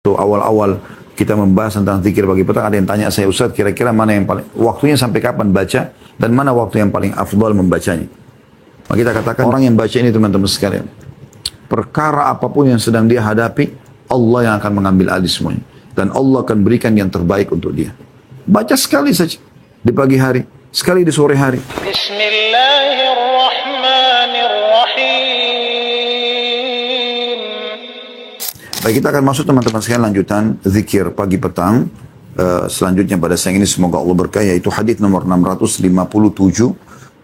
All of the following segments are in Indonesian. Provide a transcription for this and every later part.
awal-awal kita membahas tentang zikir pagi petang, ada yang tanya saya, Ustaz, kira-kira mana yang paling, waktunya sampai kapan baca, dan mana waktu yang paling afdal membacanya. Maka kita katakan, orang yang baca ini teman-teman sekalian, perkara apapun yang sedang dia hadapi, Allah yang akan mengambil alih semuanya. Dan Allah akan berikan yang terbaik untuk dia. Baca sekali saja di pagi hari, sekali di sore hari. Baik, kita akan masuk teman-teman sekalian lanjutan zikir pagi petang. Selanjutnya pada siang ini semoga Allah berkah, yaitu hadis nomor 657,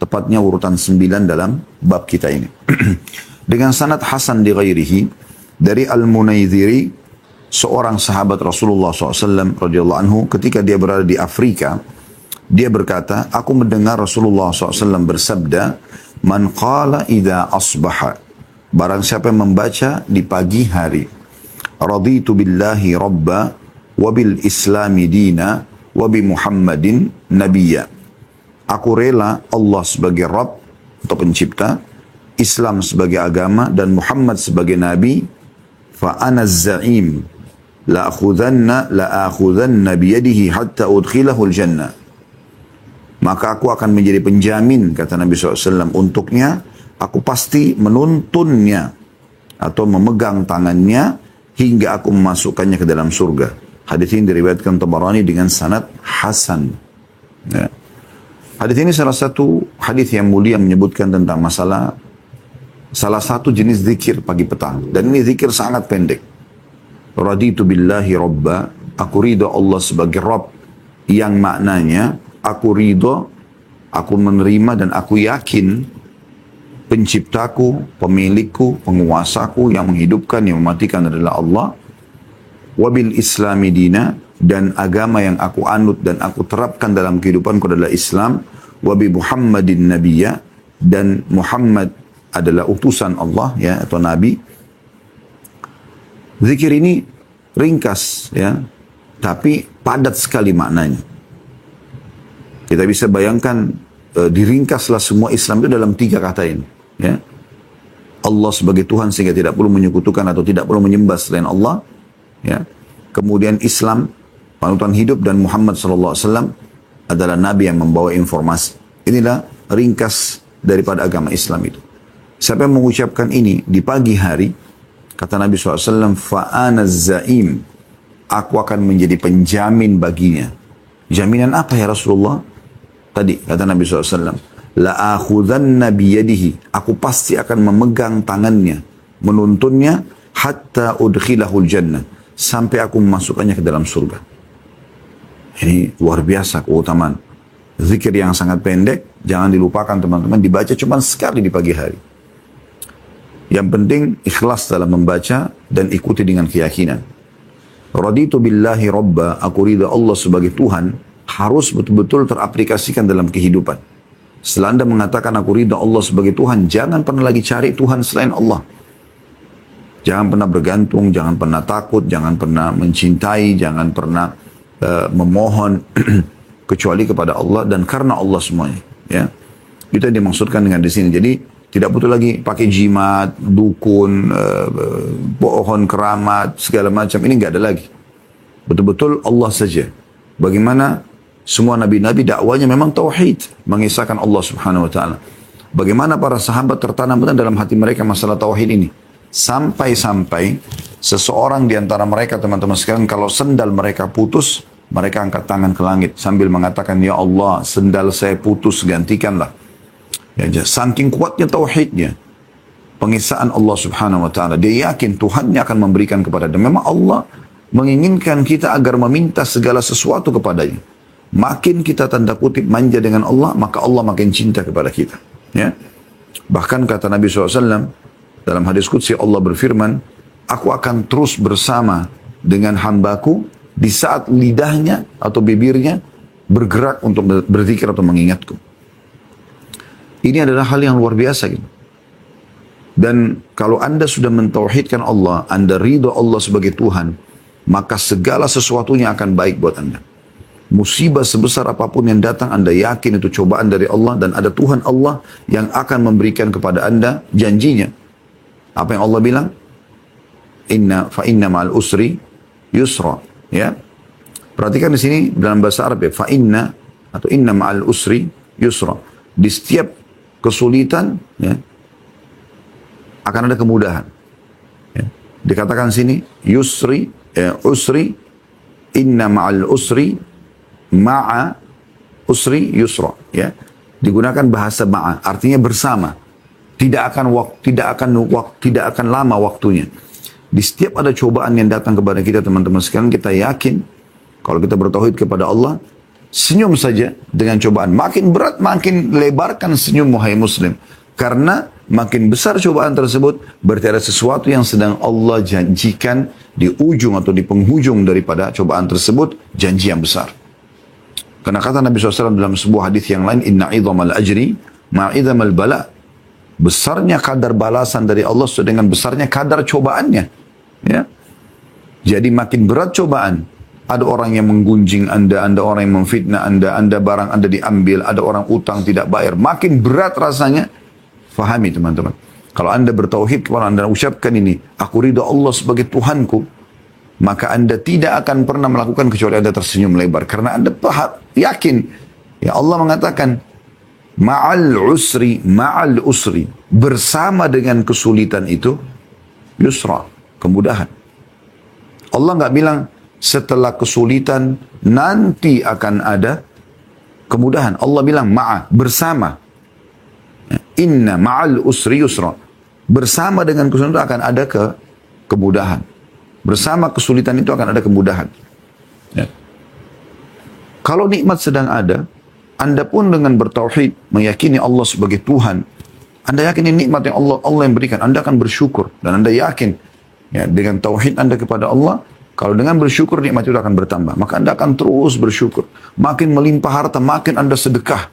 tepatnya urutan 9 dalam bab kita ini. Dengan sanad hasan di ghairihi, dari Al-Munayziri, seorang sahabat Rasulullah SAW radhiyallahu anhu, ketika dia berada di Afrika, dia berkata, aku mendengar Rasulullah SAW bersabda, man qala idza asbaha, barang siapa yang membaca di pagi hari, raditu billahi rabba wa bil islami dina wa bi muhammadin nabiyya, aku rela Allah sebagai Rabb atau pencipta, Islam sebagai agama, dan Muhammad sebagai nabi, fa ana az-za'im la akhudhanna biyadihi hatta udkhilahu al-jannah, maka aku akan menjadi penjamin, kata Nabi SAW, untuknya, aku pasti menuntunnya atau memegang tangannya hingga aku memasukkannya ke dalam surga. Hadis ini diriwayatkan Tabarani dengan sanad hasan. Ya. Hadis ini salah satu hadis yang mulia menyebutkan tentang masalah salah satu jenis zikir pagi petang. Dan ini zikir sangat pendek. Raditu billahi rabba, aku ridho Allah sebagai Rabb, yang maknanya aku ridho, aku menerima dan aku yakin penciptaku, pemilikku, penguasaku, yang menghidupkan, yang mematikan adalah Allah. Wabil islami dina, dan agama yang aku anut dan aku terapkan dalam kehidupanku adalah Islam. Wabi Muhammadin nabiyya, dan Muhammad adalah utusan Allah, ya, atau nabi. Zikir ini ringkas, ya, tapi padat sekali maknanya. Kita bisa bayangkan, diringkaslah semua Islam itu dalam 3 kata ini. Ya. Allah sebagai Tuhan sehingga tidak perlu menyekutukan atau tidak perlu menyembah selain Allah. Ya. Kemudian Islam, panutan hidup, dan Muhammad SAW adalah Nabi yang membawa informasi. Inilah ringkas daripada agama Islam itu. Siapa yang mengucapkan ini di pagi hari, kata Nabi SAW, fa'ana za'im, aku akan menjadi penjamin baginya. Jaminan apa ya Rasulullah? Tadi kata Nabi SAW, la akhudhanna biyadihi, aku pasti akan memegang tangannya, menuntunnya, hatta udkhilahul jannah, sampai aku memasukkannya ke dalam surga. Ini luar biasa keutamaan. Zikir yang sangat pendek, jangan dilupakan teman-teman, dibaca cuma sekali di pagi hari. Yang penting ikhlas dalam membaca dan ikuti dengan keyakinan. Raditu billahi rabba, aku ridha Allah sebagai Tuhan, harus betul-betul teraplikasikan dalam kehidupan. Setelah Anda mengatakan aku ridha Allah sebagai Tuhan, jangan pernah lagi cari Tuhan selain Allah. Jangan pernah bergantung, jangan pernah takut, jangan pernah mencintai, jangan pernah memohon kecuali kepada Allah dan karena Allah semuanya. Ya, itu yang dimaksudkan dengan di sini. Jadi tidak butuh lagi pakai jimat, dukun, pohon keramat, segala macam. Ini nggak ada lagi. Betul-betul Allah saja. Bagaimana semua nabi-nabi dakwanya memang tauhid, mengisahkan Allah Subhanahu wa taala. Bagaimana para sahabat tertanam dalam hati mereka masalah tauhid ini. Sampai-sampai seseorang di antara mereka, teman-teman sekalian, kalau sendal mereka putus, mereka angkat tangan ke langit sambil mengatakan, ya Allah, sendal saya putus, gantikanlah. Ya, saking kuatnya tauhidnya, pengisaan Allah Subhanahu wa taala. Dia yakin Tuhannya akan memberikan kepada dia. Memang Allah menginginkan kita agar meminta segala sesuatu kepadanya. Makin kita tanda kutip manja dengan Allah, maka Allah makin cinta kepada kita. Ya. Bahkan kata Nabi SAW, dalam hadis qudsi Allah berfirman, aku akan terus bersama dengan hambaku di saat lidahnya atau bibirnya bergerak untuk berzikir atau mengingatku. Ini adalah hal yang luar biasa. Gitu. Dan kalau Anda sudah mentauhidkan Allah, Anda ridho Allah sebagai Tuhan, maka segala sesuatunya akan baik buat Anda. Musibah sebesar apapun yang datang, Anda yakin itu cobaan dari Allah dan ada Tuhan Allah yang akan memberikan kepada Anda janjinya. Apa yang Allah bilang? Inna ma'al usri yusra. Ya, perhatikan di sini dalam bahasa Arab ya, fa inna atau inna ma'al usri yusra. Di setiap kesulitan ya, akan ada kemudahan. Ya. Dikatakan sini yusri, usri, inna ma'al usri, ma'a usri yusra. Ya, digunakan bahasa ma'a, artinya bersama. Tidak akan lama waktunya. Di setiap ada cobaan yang datang kepada kita teman-teman sekalian, kita yakin kalau kita bertauhid kepada Allah, senyum saja dengan cobaan. Makin berat, makin lebarkan senyum wahai muslim. Karena makin besar cobaan tersebut, berarti ada sesuatu yang sedang Allah janjikan di ujung atau di penghujung daripada cobaan tersebut, janji yang besar. Karena kata Nabi SAW dalam sebuah hadis yang lain, inna idhamal ajri ma'idhamal bala. Besarnya kadar balasan dari Allah sesuai dengan besarnya kadar cobaannya. Ya. Jadi makin berat cobaan, ada orang yang menggunjing Anda, ada orang yang memfitnah Anda barang Anda diambil, ada orang utang tidak bayar. Makin berat rasanya, fahami teman-teman. Kalau Anda bertauhid, kalau Anda ucapkan ini, aku ridha Allah sebagai Tuhanku, maka Anda tidak akan pernah melakukan kecuali Anda tersenyum lebar. Karena Anda yakin, ya Allah mengatakan, ma'al usri, bersama dengan kesulitan itu, yusra, kemudahan. Allah nggak bilang, setelah kesulitan, nanti akan ada kemudahan. Allah bilang, bersama. Inna ma'al usri yusra. Bersama dengan kesulitan itu akan ada kemudahan. Bersama kesulitan itu akan ada kemudahan. Ya. Kalau nikmat sedang ada, Anda pun dengan bertauhid, meyakini Allah sebagai Tuhan, Anda yakin ini nikmat yang Allah yang berikan, Anda akan bersyukur. Dan Anda yakin, ya, dengan tauhid Anda kepada Allah, kalau dengan bersyukur nikmat itu akan bertambah. Maka Anda akan terus bersyukur. Makin melimpah harta, makin Anda sedekah.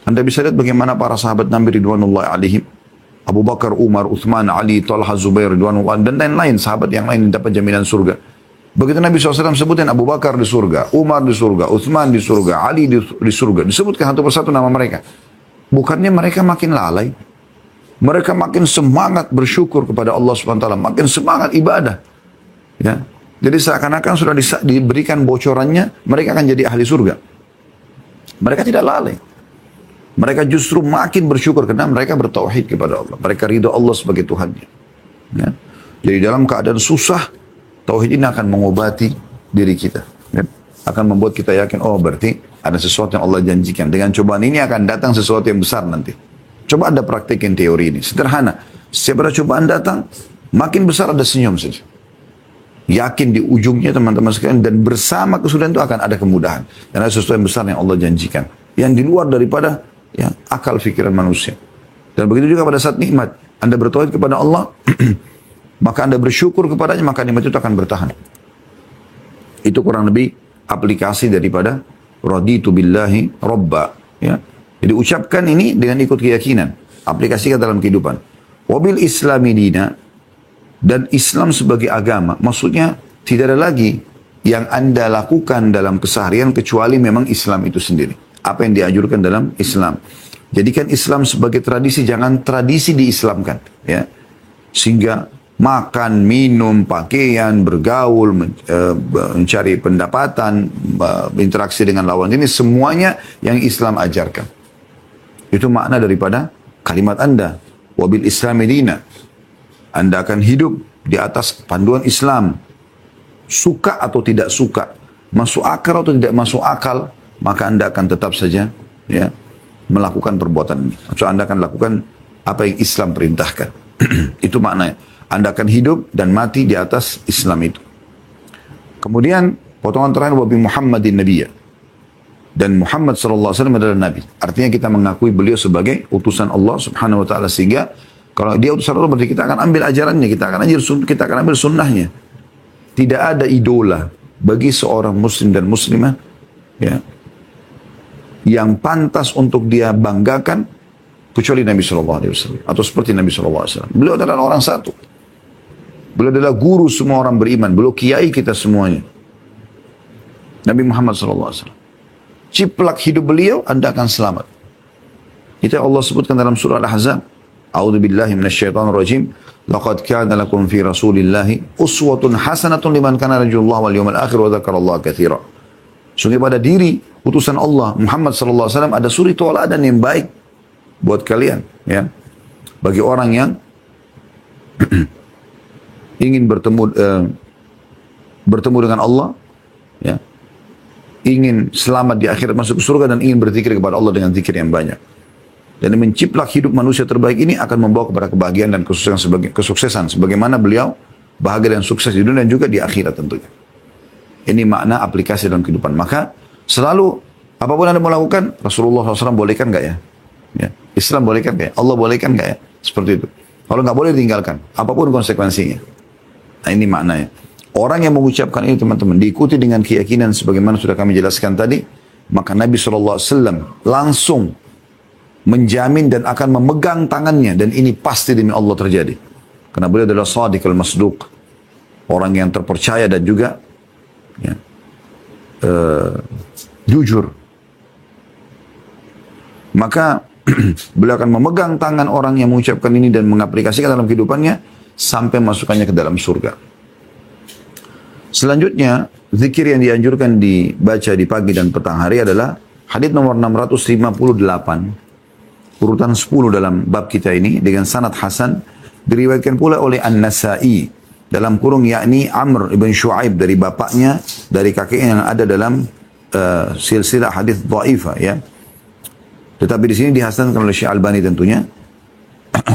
Anda bisa lihat bagaimana para sahabat Nabi Ridwanullahi alaihim, Abu Bakar, Umar, Uthman, Ali, Talha, Zubair, Ridwanullahi, dan lain-lain, sahabat yang lain yang dapat jaminan surga. Begitu Nabi SAW sebutin Abu Bakar di surga, Umar di surga, Uthman di surga, Ali di surga. Disebutkan satu persatu nama mereka. Bukannya mereka makin lalai. Mereka makin semangat bersyukur kepada Allah SWT. Makin semangat ibadah. Ya. Jadi seakan-akan sudah diberikan bocorannya, mereka akan jadi ahli surga. Mereka tidak lalai. Mereka justru makin bersyukur karena mereka bertauhid kepada Allah. Mereka ridha Allah sebagai Tuhannya. Ya. Jadi dalam keadaan susah, tauhid ini akan mengobati diri kita. Ya. Akan membuat kita yakin, oh berarti ada sesuatu yang Allah janjikan. Dengan cobaan ini akan datang sesuatu yang besar nanti. Coba Anda praktekin teori ini. Sederhana. Setiap ada cobaan datang, makin besar ada senyum saja. Yakin di ujungnya teman-teman sekalian. Dan bersama kesulitan itu akan ada kemudahan. Dan ada sesuatu yang besar yang Allah janjikan. Yang di luar daripada ya, akal fikiran manusia. Dan begitu juga pada saat nikmat. Anda bertauhid kepada Allah, maka Anda bersyukur kepadanya, maka nikmat itu akan bertahan. Itu kurang lebih aplikasi daripada raditu billahi robba. Ya. Jadi ucapkan ini dengan ikut keyakinan. Aplikasikan dalam kehidupan. Wabil islami dina, dan Islam sebagai agama. Maksudnya tidak ada lagi yang Anda lakukan dalam keseharian kecuali memang Islam itu sendiri. Apa yang dianjurkan dalam Islam. Jadikan Islam sebagai tradisi, jangan tradisi diislamkan. Ya. Sehingga makan, minum, pakaian, bergaul, mencari pendapatan, berinteraksi dengan lawan jenis, semuanya yang Islam ajarkan. Itu makna daripada kalimat Anda. Wabil islami dina. Anda akan hidup di atas panduan Islam. Suka atau tidak suka, masuk akal atau tidak masuk akal, maka Anda akan tetap saja ya, melakukan perbuatan ini. Atau Anda akan lakukan apa yang Islam perintahkan. Itu maknanya. Anda akan hidup dan mati di atas Islam itu. Kemudian potongan terakhir wabi Muhammadin Nabiya. Dan Muhammad SAW adalah Nabi. Artinya kita mengakui beliau sebagai utusan Allah Subhanahu Wa Taala, sehingga kalau dia utusan Allah berarti kita akan ambil ajarannya, kita akan ambil sunnahnya. Tidak ada idola bagi seorang Muslim dan Muslimah ya, yang pantas untuk dia banggakan kecuali Nabi SAW atau seperti Nabi SAW. Beliau adalah orang satu. Beliau adalah guru semua orang beriman. Beliau kiai kita semuanya. Nabi Muhammad SAW. Ciplak hidup beliau, Anda akan selamat. Itu Allah sebutkan dalam surah Al-Ahzab. A'udzu billahi minasyaitonir rajim. Laqad kana lakum fi Rasulillahi uswatun hasanatun liman kana yarjullaha wal yawmal akhir wa dzakarallaha katsira. Sungguh pada diri utusan Allah Muhammad sallallahu alaihi wasallam ada suri tauladan yang baik buat kalian, ya. Bagi orang yang ingin bertemu dengan Allah, ya, ingin selamat di akhirat masuk surga dan ingin berzikir kepada Allah dengan zikir yang banyak. Dan menciplak hidup manusia terbaik ini akan membawa kepada kebahagiaan dan kesuksesan sebagaimana beliau bahagia dan sukses di dunia dan juga di akhirat tentunya. Ini makna aplikasi dalam kehidupan. Maka selalu apapun Anda mau lakukan, Rasulullah SAW bolehkan nggak ya? Ya. Islam bolehkan nggak ya? Allah bolehkan nggak ya? Seperti itu. Kalau nggak boleh tinggalkan, apapun konsekuensinya. Nah ini maknanya. Orang yang mengucapkan ini teman-teman, diikuti dengan keyakinan sebagaimana sudah kami jelaskan tadi, maka Nabi SAW langsung menjamin dan akan memegang tangannya, dan ini pasti demi Allah terjadi. Karena beliau adalah Shadiq al-Masduq, orang yang terpercaya dan juga ya, jujur. Maka beliau akan memegang tangan orang yang mengucapkan ini dan mengaplikasikan dalam kehidupannya sampai masukkannya ke dalam surga. Selanjutnya, zikir yang dianjurkan dibaca di pagi dan petang hari adalah hadits nomor 658, urutan 10 dalam bab kita ini dengan sanad hasan, diriwayatkan pula oleh An-Nasa'i dalam kurung yakni Amr ibn Shu'aib dari bapaknya, dari kakeknya yang ada dalam silsilah hadits dhaifah, ya. Tetapi di sini dihasankan oleh Syekh Albani tentunya.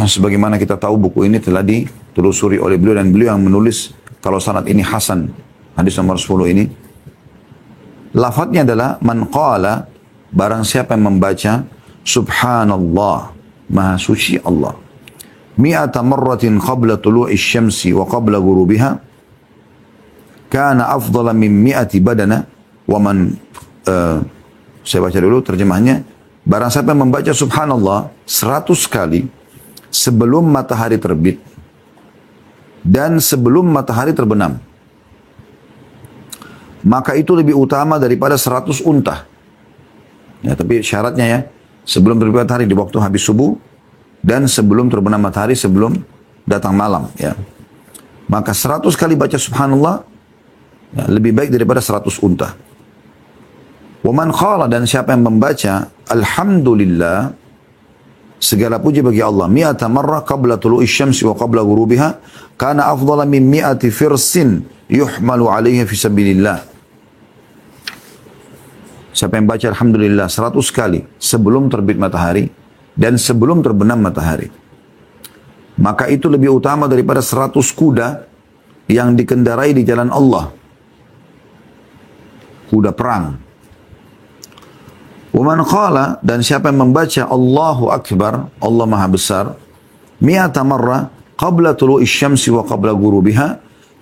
Sebagaimana kita tahu buku ini telah ditelusuri oleh beliau dan beliau yang menulis kalau sanad ini hasan. Hadis nomor 10 ini. Lafadznya adalah man qala, barang siapa yang membaca subhanallah, maha suci Allah, mi'ata marratin qabla tulu'i syamsi wa qabla ghurubiha, kana afdala min mi'ati badana, wa man saya baca dulu terjemahnya. Barang siapa yang membaca subhanallah 100 kali sebelum matahari terbit dan sebelum matahari terbenam, maka itu lebih utama daripada 100 unta. Ya, tapi syaratnya ya, sebelum terbit matahari di waktu habis subuh dan sebelum terbenam matahari sebelum datang malam, ya. Maka 100 kali baca subhanallah ya, lebih baik daripada 100 unta. Wa man qala, dan siapa yang membaca alhamdulillah, segala puji bagi Allah, mi'ata marrah qabla tulu'i syamsi wa qabla ghurubiha, kana afdala min mi'ati firsin yuhmalu alaihi fi sabilillah. Siapa yang baca alhamdulillah 100 kali sebelum terbit matahari dan sebelum terbenam matahari, maka itu lebih utama daripada 100 kuda yang dikendarai di jalan Allah, kuda perang. Waman qala, dan siapa yang membaca Allahu Akbar, Allah Maha Besar, mi'ata marrah qabla tulu'i syamsi wa qabla ghurubiha,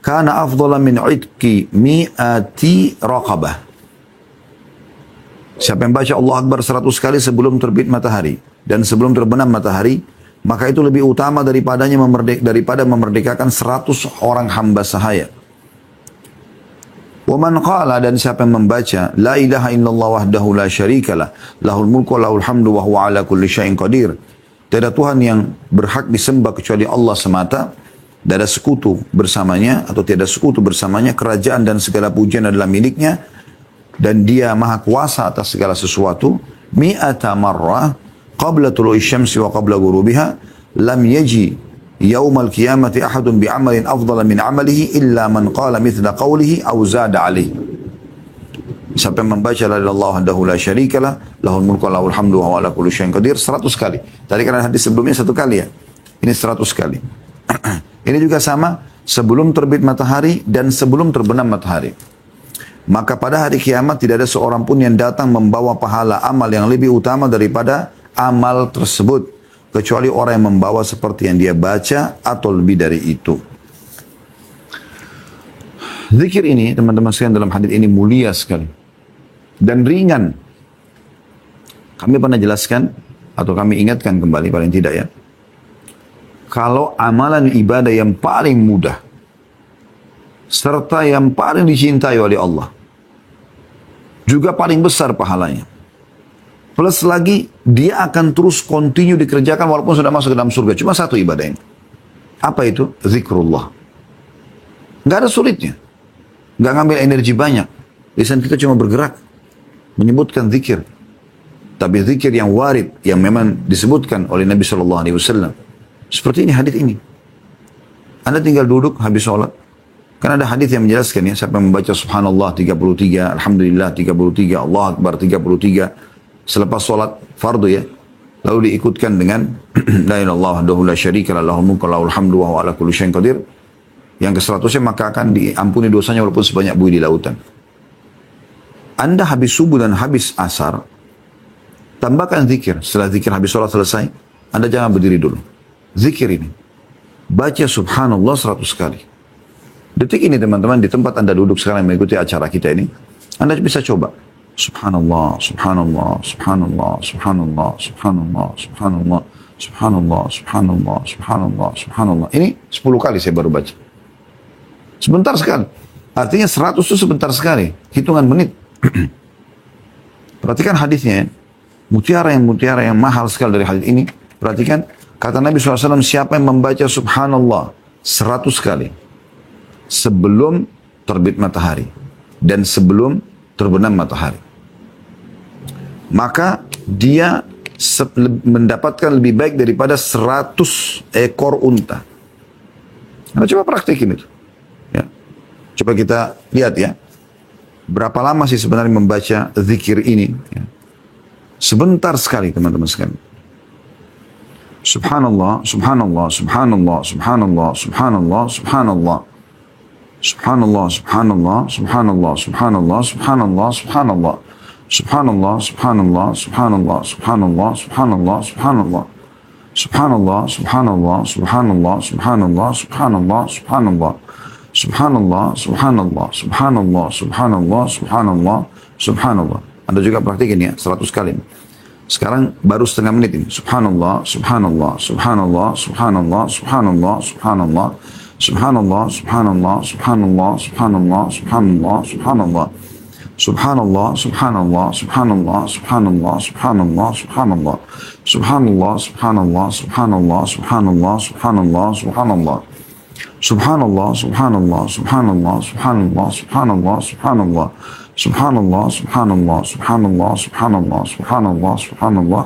kana afdala min idqi mi'ati raqabah. Siapa yang baca Allah Akbar 100 kali sebelum terbit matahari dan sebelum terbenam matahari, maka itu lebih utama daripada memerdekakan 100 orang hamba sahaya. Waman qala, dan siapa yang membaca la ilaha illallah wahdahu la syarikalah, lahul mulku wa lahul hamdu wa huwa ala kulli syai'in qadir. Tiada Tuhan yang berhak disembah kecuali Allah semata, tidak ada sekutu bersamanya atau tiada sekutu bersamanya, kerajaan dan segala pujian adalah miliknya dan dia maha kuasa atas segala sesuatu. Mi'ata marrah qabla tulu'i syamsi wa qabla ghurubiha, lam yaji yaumal qiyamati ahadun bi'amalin afdala min amalihi illa man qala mithla qawlihi aw zada alaihi. Siapa yang membaca la ilaha illallah wahdahu la syarikalah, lahul mulku wa lahul hamdu wa huwa ala kulli syai'in qadir 100 kali. Tadi kan hadis sebelumnya 1 kali ya. Ini 100 kali. Ini juga sama sebelum terbit matahari dan sebelum terbenam matahari. Maka pada hari kiamat tidak ada seorang pun yang datang membawa pahala amal yang lebih utama daripada amal tersebut, kecuali orang yang membawa seperti yang dia baca atau lebih dari itu. Zikir ini teman-teman sekalian dalam hadis ini mulia sekali dan ringan. Kami pernah jelaskan atau kami ingatkan kembali paling tidak ya, kalau amalan ibadah yang paling mudah serta yang paling dicintai oleh Allah, juga paling besar pahalanya, plus lagi dia akan terus continue dikerjakan walaupun sudah masuk ke dalam surga, cuma satu ibadah ini. Apa itu? Zikrullah. Nggak ada sulitnya. Nggak ngambil energi banyak. Lisan kita cuma bergerak. Menyebutkan zikir. Tapi zikir yang warid, yang memang disebutkan oleh Nabi SAW. Seperti ini hadis ini. Anda tinggal duduk habis sholat. Kan ada hadis yang menjelaskan ya, siapa yang membaca subhanallah 33, alhamdulillah 33, Allah Akbar 33, selepas sholat fardu ya. Lalu diikutkan dengan la ilaha illallah wahdahu la syarika lah lahul mulku wa lahul hamdu wa huwa ala kulli syai'in qadir. Yang ke-100-nya maka akan diampuni dosanya walaupun sebanyak buih di lautan. Anda habis subuh dan habis asar, tambahkan zikir. Setelah zikir habis sholat selesai, Anda jangan berdiri dulu. Zikir ini. Baca subhanallah 100 kali. Detik ini teman-teman, di tempat Anda duduk sekarang mengikuti acara kita ini, Anda bisa coba. Subhanallah, subhanallah, subhanallah, subhanallah, subhanallah, subhanallah, subhanallah, subhanallah, subhanallah, subhanallah. Ini 10 kali saya baru baca. Sebentar sekali. Artinya 100 itu sebentar sekali. Hitungan menit. Perhatikan hadisnya ya. Mutiara yang mahal sekali dari hadis ini. Perhatikan, kata Nabi SAW, siapa yang membaca subhanallah 100 kali. Sebelum terbit matahari. Dan sebelum terbenam matahari. Maka dia mendapatkan lebih baik daripada 100 ekor unta. Nah, coba praktekin itu. Ya. Coba kita lihat ya. Berapa lama sih sebenarnya membaca zikir ini? Ya. Sebentar sekali teman-teman sekalian. Subhanallah, subhanallah, subhanallah, subhanallah, subhanallah, subhanallah. Subhanallah, subhanallah, subhanallah, subhanallah, subhanallah, subhanallah. Subhanallah, subhanallah, subhanallah, subhanallah, subhanallah, subhanallah. Subhanallah, subhanallah, subhanallah, subhanallah, subhanallah, subhanallah. Subhanallah, subhanallah, subhanallah, subhanallah, subhanallah, subhanallah. Anda juga praktikin ya, 100 kali. Sekarang baru setengah menit ini. Subhanallah, subhanallah, subhanallah, subhanallah, subhanallah, subhanallah. Subhanallah, subhanallah, subhanallah, subhanallah, subhanallah, subhanallah. Subhanallah, subhanallah, subhanallah, subhanallah, subhanallah, subhanallah. Subhanallah, subhanallah, subhanallah, subhanallah, subhanallah, subhanallah. Subhanallah, subhanallah, subhanallah, subhanallah, subhanallah, subhanallah. Subhanallah, subhanallah, subhanallah, subhanallah, subhanallah, subhanallah.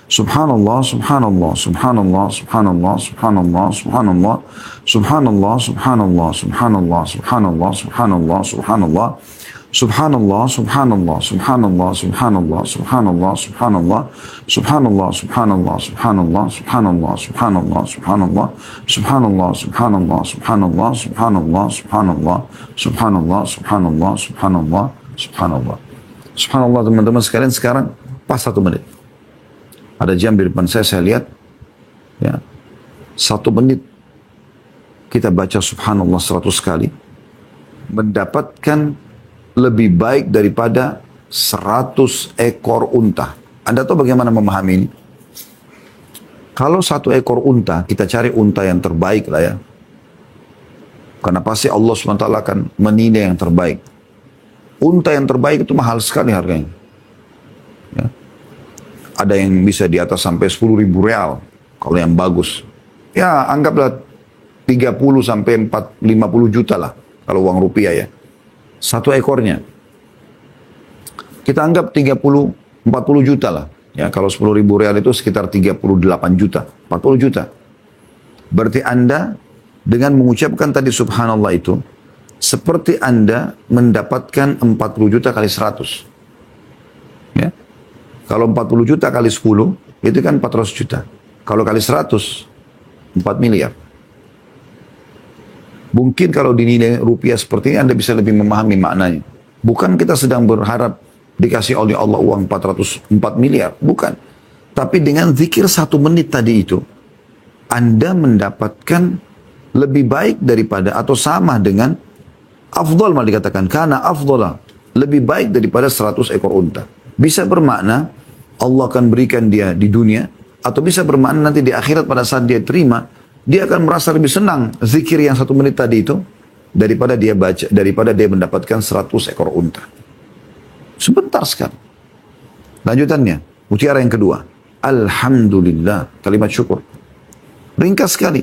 Subhanallah, subhanallah, subhanallah, subhanallah, subhanallah, subhanallah. Subhanallah, subhanallah, subhanallah, subhanallah, subhanallah, subhanallah. Subhanallah, subhanallah, subhanallah, subhanallah, subhanallah, subhanallah. Subhanallah, subhanallah, subhanallah, subhanallah, subhanallah, subhanallah. Subhanallah, subhanallah, subhanallah, subhanallah, subhanallah. Subhanallah, subhanallah, subhanallah, subhanallah. Subhanallah teman-teman sekalian, sekarang pas 1 menit. Ada jam di depan saya lihat. Ya, 1 menit kita baca subhanallah 100 kali. Mendapatkan lebih baik daripada 100 ekor unta. Anda tahu bagaimana memahami ini? Kalau 1 ekor unta, kita cari unta yang terbaik lah ya. Karena pasti Allah SWT akan menilai yang terbaik. Unta yang terbaik itu mahal sekali harganya. Ya. Ada yang bisa di atas sampai 10.000 real. Kalau yang bagus. Ya anggaplah 30 sampai 50 juta lah. Kalau uang rupiah ya. 1 ekornya. Kita anggap 30-40 juta lah. Ya, kalau 10.000 real itu sekitar 38 juta. 40 juta. Berarti Anda dengan mengucapkan tadi subhanallah itu, seperti Anda mendapatkan 40 juta kali 100. Ya. Kalau 40 juta kali 10, itu kan 400 juta. Kalau kali 100, 4 miliar. Mungkin kalau dinilai rupiah seperti ini, Anda bisa lebih memahami maknanya. Bukan kita sedang berharap dikasih oleh Allah uang 404 miliar. Bukan. Tapi dengan zikir 1 menit tadi itu, Anda mendapatkan lebih baik daripada atau sama dengan afdal malah dikatakan. Karena afdal lebih baik daripada 100 ekor unta. Bisa bermakna Allah akan berikan dia di dunia, atau bisa bermakna nanti di akhirat pada saat dia terima, dia akan merasa lebih senang zikir yang 1 menit tadi itu daripada dia baca, daripada dia mendapatkan 100 ekor unta. Sebentar sekali. Lanjutannya, mutiara yang kedua. Alhamdulillah, kalimat syukur. Ringkas sekali.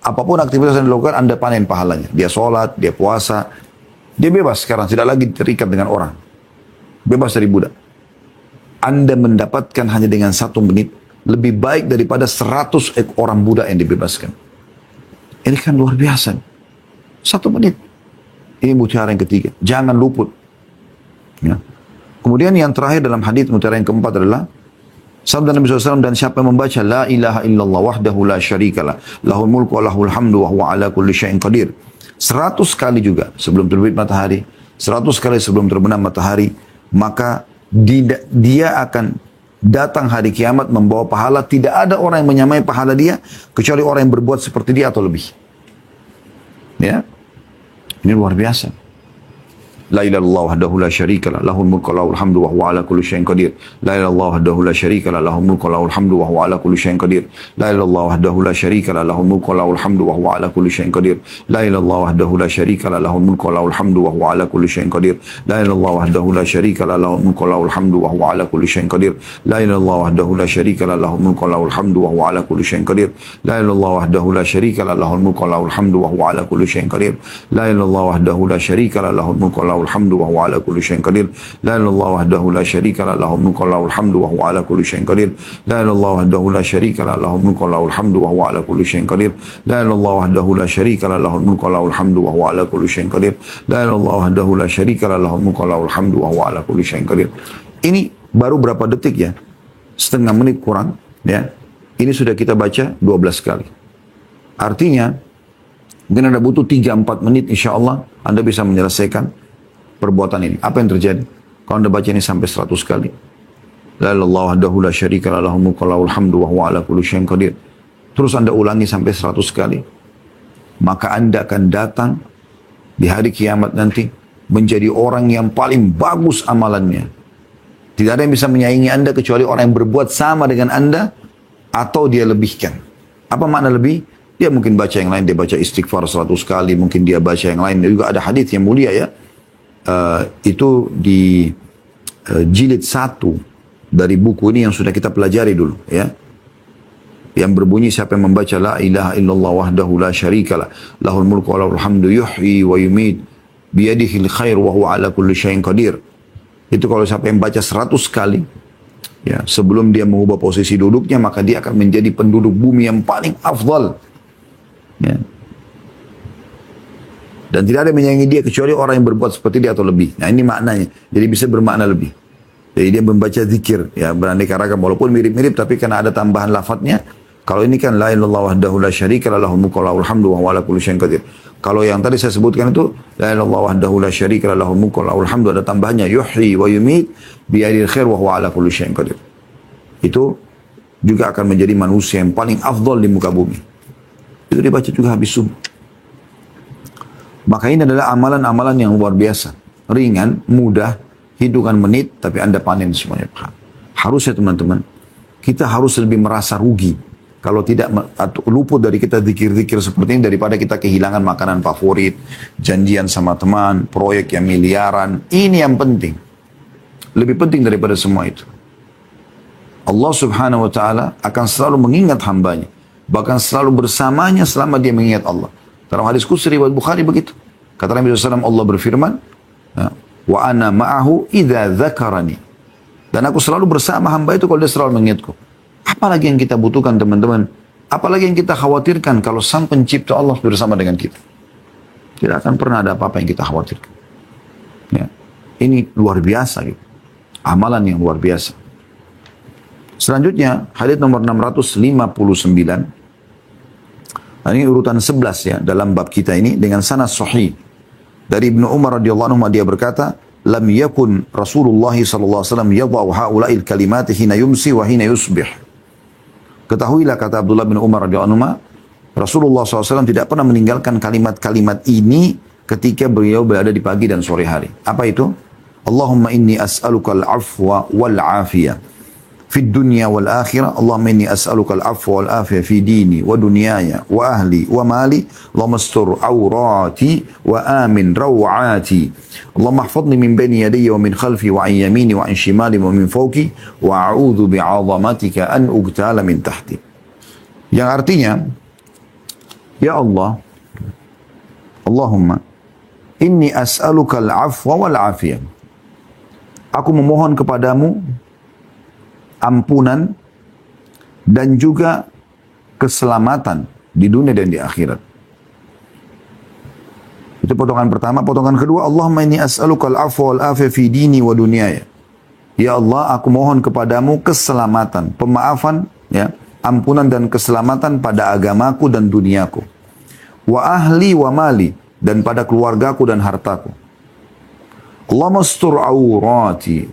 Apapun aktivitas yang dilakukan, Anda panen pahalanya. Dia sholat, dia puasa, dia bebas sekarang, tidak lagi terikat dengan orang. Bebas dari budak. Anda mendapatkan hanya dengan 1 menit, lebih baik daripada 100 orang budak yang dibebaskan. Ini kan luar biasa. 1 menit. Ini mutiara yang ketiga. Jangan luput. Ya. Kemudian yang terakhir dalam hadis mutiara yang keempat adalah sabda Nabi SAW, dan siapa yang membaca la ilaha illallah wahdahu la syarikalah lahul mulku wa lahul hamdu wa huwa ala kulli syai'in qadir 100 kali juga sebelum terbit matahari, 100 kali sebelum terbenam matahari, maka dia akan datang hari kiamat membawa pahala. Tidak ada orang yang menyamai pahala dia kecuali orang yang berbuat seperti dia atau lebih. Ya, ini luar biasa. La ilaha illallah wahdahu la syarikalah lahul mulku wa lahul hamdu wa huwa ala kulli syai'in qadir. La ilaha illallah wahdahu la syarikalah lahul mulku wa lahul hamdu wa huwa ala kulli syai'in qadir. La ilaha illallah wahdahu la syarikalah lahul mulku wa lahul hamdu wa huwa ala kulli syai'in qadir. La ilaha illallah wahdahu la syarikalah lahul mulku wa lahul hamdu wa huwa ala kulli syai'in qadir. La ilaha illallah wahdahu la syarikalah lahul mulku wa lahul hamdu wa huwa ala kulli syai'in qadir. La ilaha illallah wahdahu la syarikalah lahul mulku wa lahul hamdu wa huwa ala kulli syai'in qadir. La ilaha illallah wahdahu la syarikalah lahul mulku wa lahul hamdu wa huwa ala kulli syai'in qadir. La ilaha illallah wahdahu la syarikalah lahul mulku wa lahul hamdu wa huwa ala kulli syai'in qadir. La ilaha illallah wahdahu la syarikalah lahul mulku wa lahul hamdu wa huwa ala kulli syai'in qadir. La ilaha illallah wahdahu la syarikalah lahul mulku wa lahul hamdu wa huwa ala kulli syai'in qadir. La ilaha illallah wahdahu la syarikalah lahul mulku wa lahul hamdu wa huwa ala kulli syai'in qadir. La ilaha illallah wahdahu la syarikalah lahul mulku wa lahul hamdu wa huwa ala kulli syai'in qadir. Ini baru berapa detik ya? Setengah menit kurang ya. Ini sudah kita baca 12 kali. Artinya mungkin Anda butuh 3-4 menit, insya Allah Anda bisa menyelesaikan perbuatan ini. Apa yang terjadi? Kalau Anda baca ini sampai 100 kali. La ilaha illallah wahdahu la syarikalah lahul mulku wa lahul hamdu wa huwa ala kulli syai'in qadir. Terus Anda ulangi sampai 100 kali. Maka Anda akan datang di hari kiamat nanti menjadi orang yang paling bagus amalannya. Tidak ada yang bisa menyaingi Anda kecuali orang yang berbuat sama dengan Anda atau dia lebihkan. Apa makna lebih? Dia mungkin baca yang lain, dia baca istighfar 100 kali, mungkin dia baca yang lain. Juga ada hadis yang mulia ya. Itu di jilid 1 dari buku ini yang sudah kita pelajari dulu ya. Yang berbunyi siapa yang membaca la ilaha illallah wahdahu la syarikalah lahul mulku wa lahul hamdu yuhyi wa yumit biyadihil khair wa huwa ala kulli syai'in qadir. Itu kalau siapa yang baca 100 kali ya, sebelum dia mengubah posisi duduknya, maka dia akan menjadi penduduk bumi yang paling afdal ya. Dan tidak ada yang menyayangi dia kecuali orang yang berbuat seperti dia atau lebih. Nah ini maknanya. Jadi bisa bermakna lebih. Jadi dia membaca zikir ya, beraneka ragam walaupun mirip-mirip, tapi karena ada tambahan lafadznya. Kalau ini kan la ilaha illallah wahdahu la syarikalah lahul mulku wa lahul hamdu wa huwa ala kulli syai'in qadir. Kalau yang tadi saya sebutkan itu la ilaha illallah wahdahu la syarikalah lahul mulku wa lahul hamdu, ada tambahannya yuhyi wa yumit biyadihil khair wa huwa ala kulli syai'in qadir. Itu juga akan menjadi manusia yang paling afdal di muka bumi. Itu dibaca juga habis subuh. Maka ini adalah amalan-amalan yang luar biasa. Ringan, mudah, hitungan menit, tapi Anda panen semuanya. Harusnya teman-teman, kita harus lebih merasa rugi. Kalau tidak luput dari kita zikir-zikir seperti ini, daripada kita kehilangan makanan favorit, janjian sama teman, proyek yang miliaran. Ini yang penting. Lebih penting daripada semua itu. Allah subhanahu wa ta'ala akan selalu mengingat hambanya. Bahkan selalu bersamanya selama dia mengingat Allah. Dalam hadis qudsi riwayat Bukhari begitu. Kata Nabi SAW, Allah berfirman, wa ana ma'ahu idza dzakarani. Dan aku selalu bersama hamba itu kalau dia selalu mengingatku. Apalagi yang kita butuhkan teman-teman? Apalagi yang kita khawatirkan kalau sang pencipta Allah bersama dengan kita? Tidak akan pernah ada apa-apa yang kita khawatirkan. Ya. Ini luar biasa gitu. Amalan yang luar biasa. Selanjutnya, hadis nomor 659. Nah, ini urutan 11 ya dalam bab kita ini dengan sanad sahih. Dari Ibnu Umar radhiyallahu anhu dia berkata, "Lam yakun Rasulullah sallallahu alaihi wasallam yadha'u haula'il kalimati hina yumsi wa hina yusbih." Ketahuilah kata Abdullah bin Umar radhiyallahu anhu, Rasulullah SAW tidak pernah meninggalkan kalimat-kalimat ini ketika beliau berada di pagi dan sore hari. Apa itu? Allahumma inni as'aluka al-afwa wal-afiyah في الدنيا والآخرة اللهم إني أسألك العفو والعافية في ديني ودنياي وأهلي ومالي اللهم استر عوراتي وآمن روعاتي اللهم احفظني من بين يدي ومن خلفي وعن يميني وعن شمالي ومن فوقي وأعوذ بعظمتك أن أغتال من تحتي. Yang artinya, Ya Allah, Allahumma inni as'aluka al-afwa wal afiyah. Aku memohon kepadamu ampunan dan juga keselamatan di dunia dan di akhirat. Itu potongan pertama. Potongan kedua, Allahumma inni as'aluka al-afwa wal afiyah fi dini wa dunyaya. Ya Allah, aku mohon kepadamu keselamatan, pemaafan, ya, ampunan dan keselamatan pada agamaku dan duniaku. Wa ahli wa mali, dan pada keluargaku dan hartaku. Allahumma astur aurati,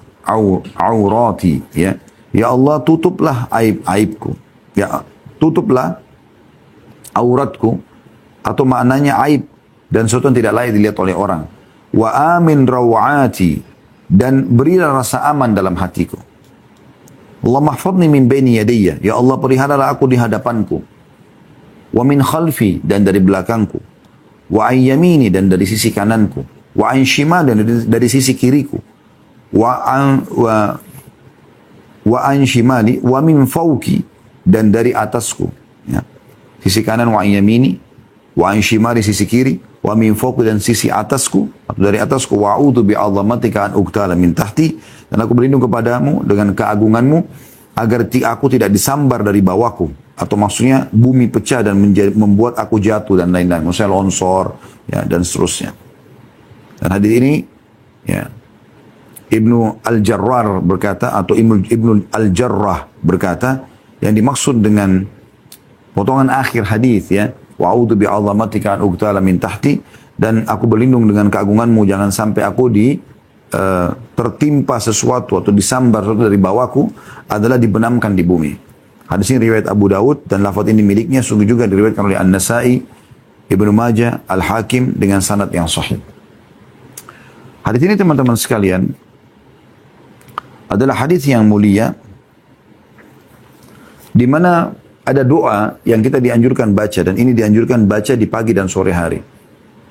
ya. Ya Allah, tutuplah aib-aibku. Ya, tutuplah auratku, atau maknanya aib dan sesuatu yang tidak layak dilihat oleh orang. Wa amin rawati, dan berilah rasa aman dalam hatiku. Allah mahfadni min baini yadayya. Ya Allah, peliharalah aku di hadapanku. Wa min khalfi, dan dari belakangku. Wa an yamini, dan dari sisi kananku. Wa an shimal, dan dari sisi kiriku. Wa an shimali, wa min fawki, dan dari atasku. Ya. Sisi kanan wa an yamini, wa an shimali, sisi kiri, wa min fawki, dan sisi atasku, atau dari atasku. Wa a'udzu bi'azamatika an uqtala min tahti, dan aku berlindung kepadamu dengan keagunganmu agar aku tidak disambar dari bawahku, atau maksudnya bumi pecah dan membuat aku jatuh dan lain-lain, maksudnya longsor, ya, dan seterusnya. Dan hadis ini, ya, Ibnu Al-Jarrar berkata, atau Ibnu Al-Jarrah berkata, yang dimaksud dengan potongan akhir hadis, ya, wa'udzu bi'azamatika an uqtala min tahti, dan aku berlindung dengan keagunganmu jangan sampai aku tertimpa sesuatu atau disambar sesuatu dari bawahku, adalah dibenamkan di bumi. Hadis ini riwayat Abu Daud, dan lafaz ini miliknya, sungguh juga diriwayatkan oleh An-Nasai, Ibnu Majah, Al-Hakim dengan sanad yang sahih. Hadis ini, teman-teman sekalian, adalah hadis yang mulia, di mana ada doa yang kita dianjurkan baca, dan ini dianjurkan baca di pagi dan sore hari.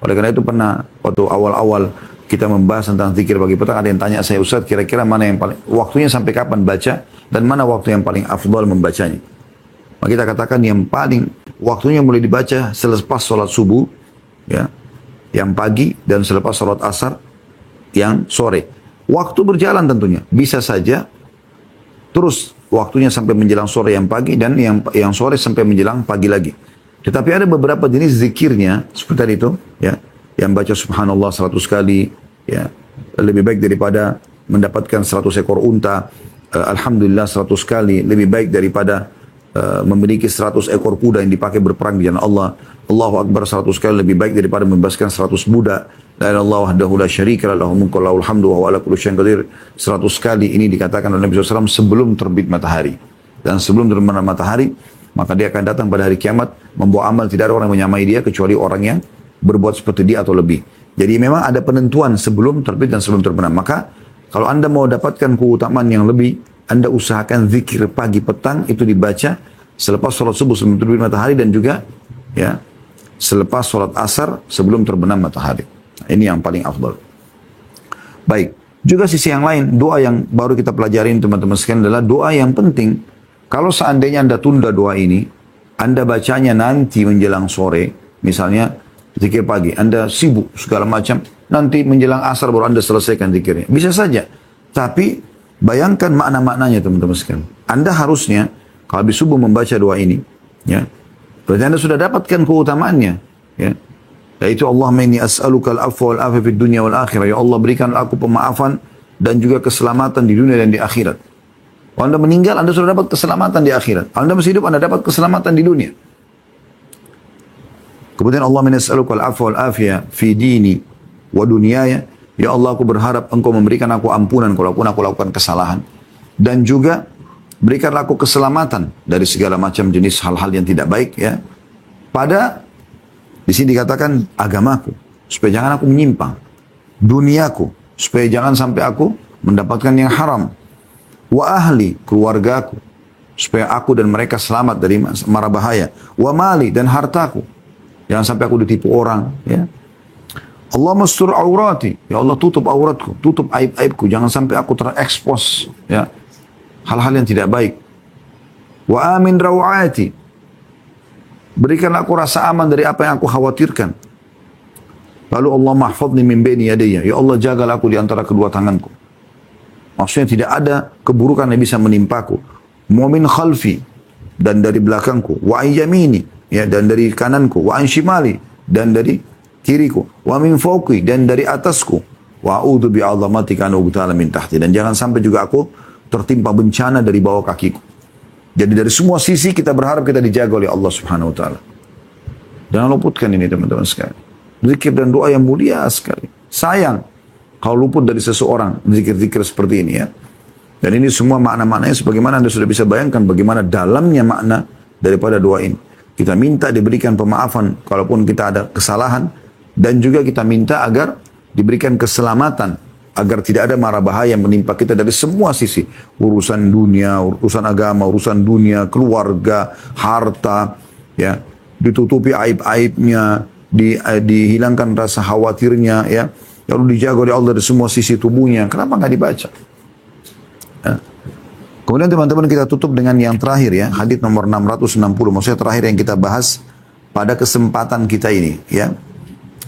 Oleh karena itu pernah waktu awal-awal kita membahas tentang zikir pagi petang, ada yang tanya saya, Ustaz, kira-kira mana yang paling waktunya sampai kapan baca, dan mana waktu yang paling afdal membacanya? Maka kita katakan yang paling waktunya mulai dibaca selepas sholat subuh, ya, yang pagi, dan selepas sholat asar yang sore. Waktu berjalan tentunya, bisa saja terus waktunya sampai menjelang sore yang pagi, dan yang sore sampai menjelang pagi lagi. Tetapi ada beberapa jenis zikirnya seperti tadi itu, ya, yang baca subhanallah 100 kali, ya, lebih baik daripada mendapatkan 100 ekor unta. Alhamdulillah 100 kali lebih baik daripada memiliki 100 ekor kuda yang dipakai berperang di jalan Allah. Allahu Akbar 100 kali lebih baik daripada membebaskan 100 budak. La ilaha illallah wahdahu la syarika lahu mulku wa lahul hamdu wa huwa ala kulli syai'in qadir. 100 kali ini dikatakan oleh Nabi SAW sebelum terbit matahari. Dan sebelum terbenam matahari, maka dia akan datang pada hari kiamat membawa amal, tidak ada orang yang menyamai dia kecuali orang yang berbuat seperti dia atau lebih. Jadi memang ada penentuan sebelum terbit dan sebelum terbenam. Maka kalau Anda mau dapatkan keutamaan yang lebih, Anda usahakan zikir pagi petang itu dibaca selepas sholat subuh sebelum terbit matahari, dan juga, ya, selepas sholat asar sebelum terbenam matahari. Nah, ini yang paling afdal. Baik, juga sisi yang lain, doa yang baru kita pelajarin teman-teman sekalian adalah doa yang penting. Kalau seandainya Anda tunda doa ini, Anda bacanya nanti menjelang sore, misalnya zikir pagi, Anda sibuk segala macam, nanti menjelang asar baru Anda selesaikan zikirnya. Bisa saja, tapi bayangkan makna-maknanya teman-teman sekalian. Anda harusnya kalau habis subuh membaca doa ini, ya, berarti Anda sudah dapatkan keutamaannya, ya. Yaitu Allahumma inni as'aluka al-afwa wal afiyah fid dunya wal akhirah. Ya Allah, berikan aku pemaafan dan juga keselamatan di dunia dan di akhirat. Kalau Anda meninggal, Anda sudah dapat keselamatan di akhirat. Kalau Anda masih hidup, Anda dapat keselamatan di dunia. Kemudian Allahumma inni as'aluka al-afwa wal afiyah fi dini wa dunyaya. Ya Allah, aku berharap Engkau memberikan aku ampunan kalau aku lakukan kesalahan. Dan juga berikanlah aku keselamatan dari segala macam jenis hal-hal yang tidak baik, ya. Di sini dikatakan agamaku, supaya jangan aku menyimpang. Duniaku, supaya jangan sampai aku mendapatkan yang haram. Wa ahli, keluargaku, supaya aku dan mereka selamat dari mara bahaya. Wa mali, dan hartaku, jangan sampai aku ditipu orang, ya. Allah mastur aurati, ya Allah tutup auratku, tutup aib-aibku, jangan sampai aku terekspos, ya, hal-hal yang tidak baik. Wa amin rawati, Berikanlah aku rasa aman dari apa yang aku khawatirkan. Lalu Allah mahfadni min baini yadayya. Ya Allah, jagalah aku di antara kedua tanganku. Maksudnya tidak ada keburukan yang bisa menimpaku. Wa min khalfi, dan dari belakangku. Wa an yamini, ya, dan dari kananku. Wa an shimali, dan dari kiriku. Wa min fawqi, dan dari atasku. Wa a'udzu bi'azamatika an ughtala min tahti. Dan jangan sampai juga aku tertimpa bencana dari bawah kakiku. Jadi dari semua sisi kita berharap kita dijaga oleh Allah Subhanahu wa taala. Jangan luputkan ini teman-teman sekalian. Zikir dan doa yang mulia sekali. Sayang kalau luput dari seseorang zikir-zikir seperti ini ya. Dan ini semua makna-maknanya sebagaimana Anda sudah bisa bayangkan bagaimana dalamnya makna daripada doa ini. Kita minta diberikan pemaafan kalaupun kita ada kesalahan, dan juga kita minta agar diberikan keselamatan, agar tidak ada mara bahaya yang menimpa kita dari semua sisi. Urusan dunia, urusan agama, urusan dunia, keluarga, harta, ya, ditutupi aib-aibnya, dihilangkan rasa khawatirnya, ya, lalu dijaga oleh Allah dari semua sisi tubuhnya. Kenapa nggak dibaca? Ya. Kemudian teman-teman kita tutup dengan yang terakhir ya, hadis nomor 660, maksudnya terakhir yang kita bahas pada kesempatan kita ini, ya.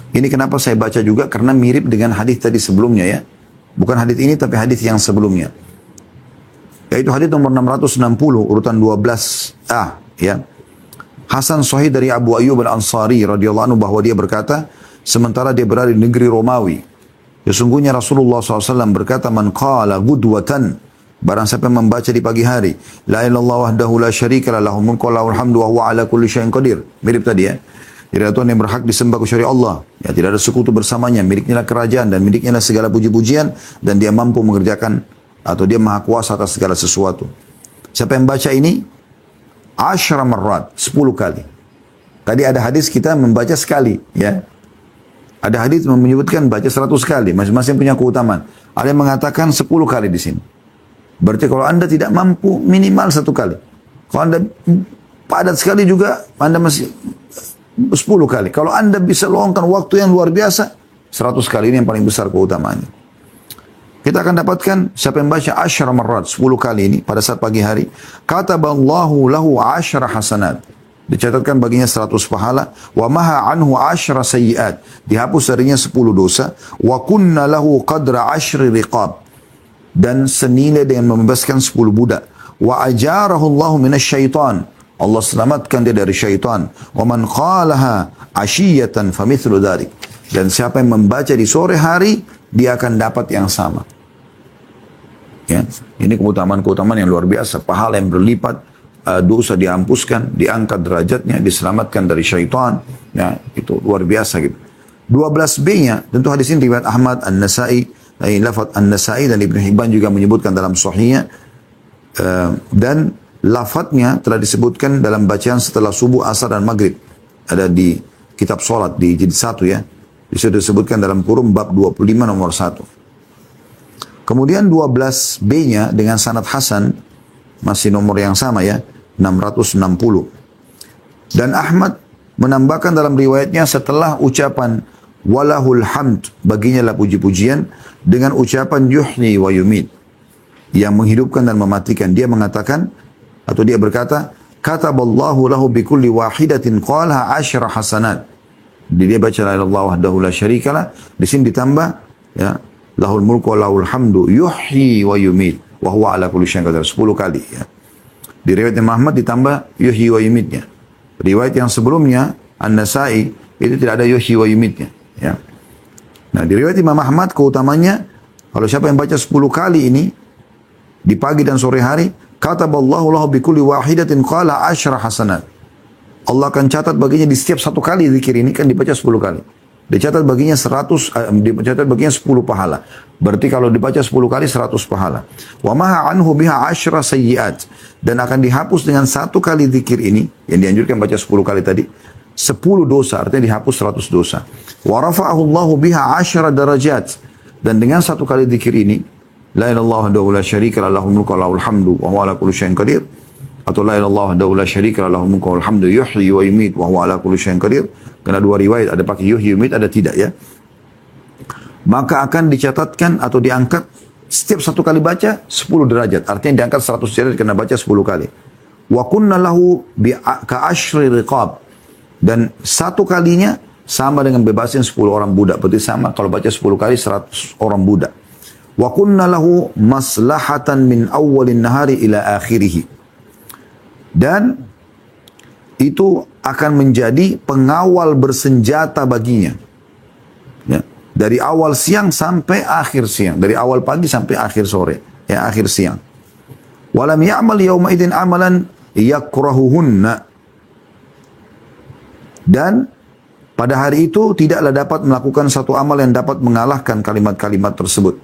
Ini kenapa saya baca juga karena mirip dengan hadis tadi sebelumnya ya. Bukan hadis ini tapi hadis yang sebelumnya. Yaitu hadis nomor 660 urutan 12A ya. Hasan Sahih dari Abu Ayyub Al-Ansari radhiyallahu anhu bahwa dia berkata, sementara dia berada di negeri Romawi, sesungguhnya Rasulullah SAW berkata, man qala gudwatan, barang siapa yang membaca di pagi hari, la ilaha illallah wahdahu la syarika lah, lahul mulku wa lahul hamdu wa huwa ala kulli syai'in qadir. Mirip tadi ya. Tidak ada Tuhan yang berhak disembah kecuali Allah. Ya, tidak ada sekutu bersamanya. Miliknya lah kerajaan dan miliknya lah segala puji-pujian, dan dia mampu mengerjakan atau dia maha kuasa atas segala sesuatu. Siapa yang baca ini 10 marrat, 10 kali. Tadi ada hadis kita membaca sekali, ya. Ada hadis menyebutkan baca 100 kali, masing-masing punya keutamaan. Ada yang mengatakan 10 kali di sini. Berarti kalau Anda tidak mampu minimal 1 kali. Kalau Anda padat sekali juga Anda masih 10 kali. Kalau Anda bisa luangkan waktu yang luar biasa, 100 kali ini yang paling besar keutamaannya. Kita akan dapatkan siapa yang baca 10 marrat, 10 kali ini pada saat pagi hari, kataballahu lahu 10 hasanat. Dicatatkan baginya 100 pahala, wa maha anhu 10 sayyiat. Dihapus darinya 10 dosa, wa kunna lahu qadra 10 riqab. Dan senilai dengan membebaskan 10 budak. Wa ajarahu Allahu minasyaitan. Allah selamatkan dia dari syaitan. Wa man qalaha ashiyatan famithlu dzalik. Dan siapa yang membaca di sore hari, dia akan dapat yang sama. Ya, ini keutamaan-keutamaan yang luar biasa, pahala yang berlipat, dosa dihapuskan, diangkat derajatnya, diselamatkan dari syaitan. Ya, itu luar biasa gitu. 12B-nya, tentu hadis ini riwayat Ahmad, An-Nasai, lafaz An-Nasai dan Ibnu Hibban juga menyebutkan dalam sahihnya, dan lafadznya telah disebutkan dalam bacaan setelah subuh, asar, dan maghrib. Ada di kitab sholat, di jilid 1 ya. Bisa disebutkan dalam kurung bab 25 nomor 1. Kemudian 12B-nya dengan sanad hasan, masih nomor yang sama ya, 660. Dan Ahmad menambahkan dalam riwayatnya setelah ucapan walahul hamd, baginya lah puji-pujian, dengan ucapan yuhyi wa yumit, yang menghidupkan dan mematikan. Dia mengatakan, atau dia berkata, kataballahu lahu bikulli wahidatin qalha 10 hasanat. Dia baca la ilaha illallah wahdahu la syarikalah. Di sini ditambah ya, lahul mulku wa lahul hamdu yuhyi wa yumit wa huwa ala kulli syai'in qadir, 10 kali ya. Di riwayat Imam Ahmad ditambah yuhyi wa yumitnya. Riwayat yang sebelumnya An-Nasai itu tidak ada yuhyi wa yumitnya ya. Nah, di riwayat Imam Ahmad keutamanya, kalau siapa yang baca 10 kali ini di pagi dan sore hari, kataballahu lahu bikulli wahidatin qala 10 hasanat. Allah akan catat baginya di setiap 1 kali zikir ini kan dibaca 10 kali. Dicatat baginya 10 pahala. Berarti kalau dibaca 10 kali 100 pahala. Wa maha anhu biha 10 sayyiat. Dan akan dihapus dengan 1 kali zikir ini, yang dianjurkan baca 10 kali tadi, 10 dosa, artinya dihapus 100 dosa. Wa rafa'ahu Allahu biha 10 darajat. Dan dengan 1 kali zikir ini, la ilaha illallah wahdahu la syarika lah, lahul mulku wa lahul hamdu wa huwa ala kulli syai'in qadir. Atau la ilaha illallah wahdahu la syarika lah, lahul mulku wa lahul hamdu yuhyi wa yumiit wa huwa ala kulli syai'in qadir. Karena 2 riwayat, ada pakai yuhyi yumiit, ada tidak ya. Maka akan dicatatkan atau diangkat setiap 1 kali baca 10 derajat. Artinya diangkat 100 derajat karena baca 10 kali. Wa kunna lahu ka 10 riqab. Dan satu kalinya sama dengan bebasin 10 orang budak. Berarti sama kalau baca 10 kali 100 orang budak. Wa kunna lahu maslahatan min awwalin nahari ila akhirih. Dan itu akan menjadi pengawal bersenjata baginya. Ya. Dari awal siang sampai akhir siang. Dari awal pagi sampai akhir sore. Ya, akhir siang. Walam ya'mal yawma idin amalan yakrahuhunna. Dan pada hari itu tidaklah dapat melakukan satu amal yang dapat mengalahkan kalimat-kalimat tersebut.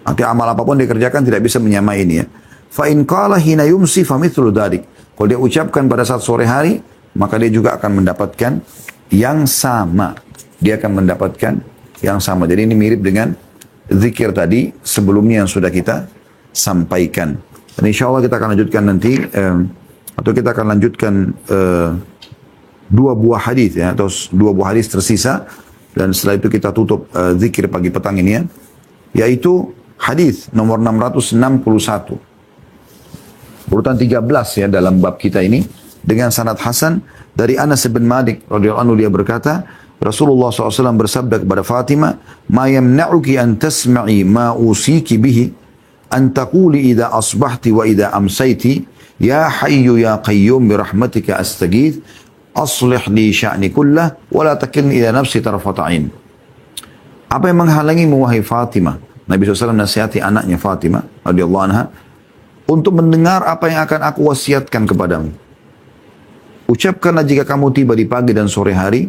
Artinya amal apapun dikerjakan tidak bisa menyamai ini ya. Fa in qala hina yumsi fa mithlu dzalik. Kalau dia ucapkan pada saat sore hari, maka dia juga akan mendapatkan yang sama. Dia akan mendapatkan yang sama. Jadi ini mirip dengan zikir tadi sebelumnya yang sudah kita sampaikan. Dan insya Allah kita akan lanjutkan nanti, atau kita akan lanjutkan dua buah hadis ya, atau dua buah hadis tersisa, dan setelah itu kita tutup zikir pagi petang ini ya, yaitu hadis nomor 661, urutan 13 ya dalam bab kita ini, dengan sanad hasan dari Anas bin Malik radhiyallahu anhu. Dia berkata, Rasulullah SAW bersabda kepada Fatimah, "Ma yamna'uki an tasma'i ma usiki bihi, an taquli idza asbahti wa idza amsayti, ya hayyu ya qayyum bi rahmatika astaghith, aslih li sya'ni kullah wa la takilni ila nafsi tarfata ain." Apa yang menghalangimu wahai Fatimah? Nabi SAW nasihati anaknya Fatimah radhiyallahu anha untuk mendengar apa yang akan aku wasiatkan kepadamu. Ucapkanlah jika kamu tiba di pagi dan sore hari,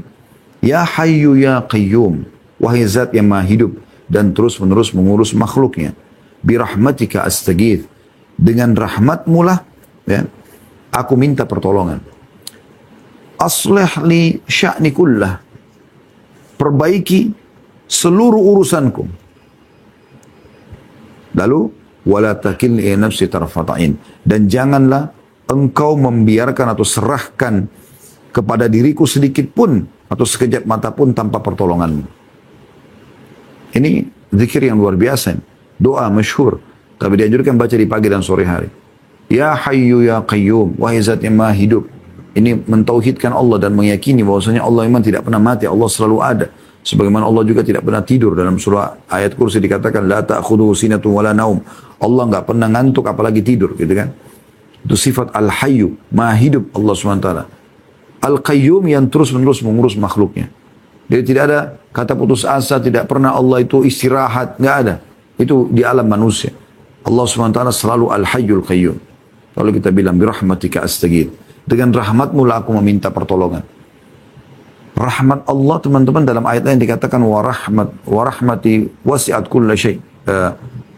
ya hayyu ya qayyum, wahai zat yang maha hidup dan terus menerus mengurus makhluknya. Birahmatika astaghith, dengan rahmatmu lah ya, aku minta pertolongan. Aslih li sya'ni kullah, perbaiki seluruh urusanku. Lalu wala takilni ila nafsi tarfata'in, dan janganlah engkau membiarkan atau serahkan kepada diriku sedikit pun atau sekejap mata pun tanpa pertolonganmu. Ini zikir yang luar biasa. Doa masyhur, tapi dianjurkan baca di pagi dan sore hari. Ya hayyu ya qayyum, wahai zat yang maha hidup. Ini mentauhidkan Allah dan meyakini bahwasanya Allah memang tidak pernah mati, Allah selalu ada. Sebagaimana Allah juga tidak pernah tidur. Dalam surah ayat kursi dikatakan, la ta'khudhuhu sinatun wala naum. Allah enggak pernah ngantuk apalagi tidur, gitu kan. Itu sifat al-hayyu, maha hidup Allah SWT. Al-qayyum yang terus-menerus mengurus makhluknya. Jadi tidak ada kata putus asa, tidak pernah Allah itu istirahat, enggak ada. Itu di alam manusia. Allah SWT selalu al-hayyul qayyum. Lalu kita bilang, birahmatika astaghith, dengan rahmatmu lah aku meminta pertolongan. Rahmat Allah teman-teman dalam ayat lain dikatakan warahmati wasi'at kulla syai'.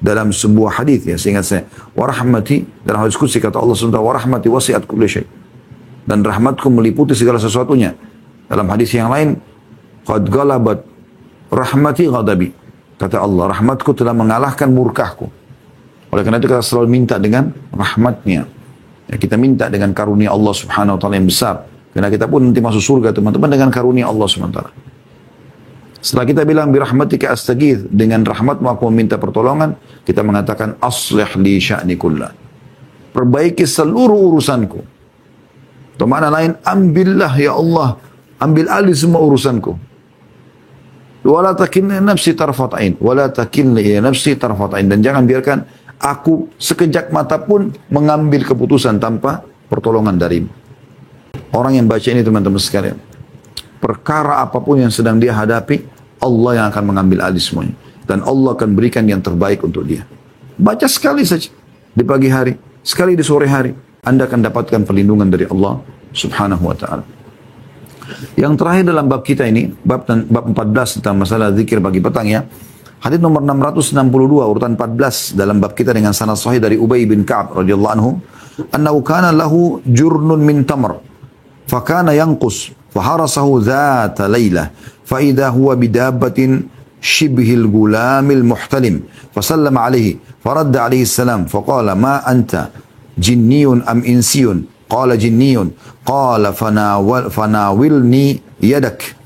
Dalam sebuah hadis ya, seingat saya, warahmati, dalam hadis qudsi kata Allah SWT, warahmati wasi'at kulla syai', dan rahmatku meliputi segala sesuatunya. Dalam hadis yang lain, qad galabat rahmati ghadabi, kata Allah, rahmatku telah mengalahkan murkahku. Oleh karena itu kita selalu minta dengan rahmatnya. Ya, kita minta dengan karunia Allah Subhanahu wa taala yang besar. Karena kita pun nanti masuk surga teman-teman dengan karunia Allah Subhanahu wa taala. Setelah kita bilang birahmatika astaghith, dengan rahmatmu aku meminta pertolongan, kita mengatakan aslih li sya'ni kullah, perbaiki seluruh urusanku. Atau makna lain, ambillah ya Allah, ambil alih semua urusanku. Wala takilni nafsi tarfata'in, wala takilni nafsi tarfata'in, dan jangan biarkan aku sekejap mata pun mengambil keputusan tanpa pertolongan darimu. Orang yang baca ini teman-teman sekalian, perkara apapun yang sedang dia hadapi, Allah yang akan mengambil alih semuanya. Dan Allah akan berikan yang terbaik untuk dia. Baca sekali saja di pagi hari, sekali di sore hari, Anda akan dapatkan perlindungan dari Allah Subhanahu wa ta'ala. Yang terakhir dalam bab kita ini, bab 14 tentang masalah zikir pagi petang ya. Hadis nomor 662 urutan 14 dalam bab kita dengan sanad sahih dari Ubay bin Ka'ab radhiyallahu anhu, annahu kana lahu jurnun min tamr, fa kana yanqus, fa harasahu dhata laylah, fa idha huwa bidabbatin shibhil gulamil muhtalim, fa sallama alayhi, fa radda alayhi salam, fa qala ma anta jinniyun am insiyun? Qala jinniyun. Qala fanawilni yadak.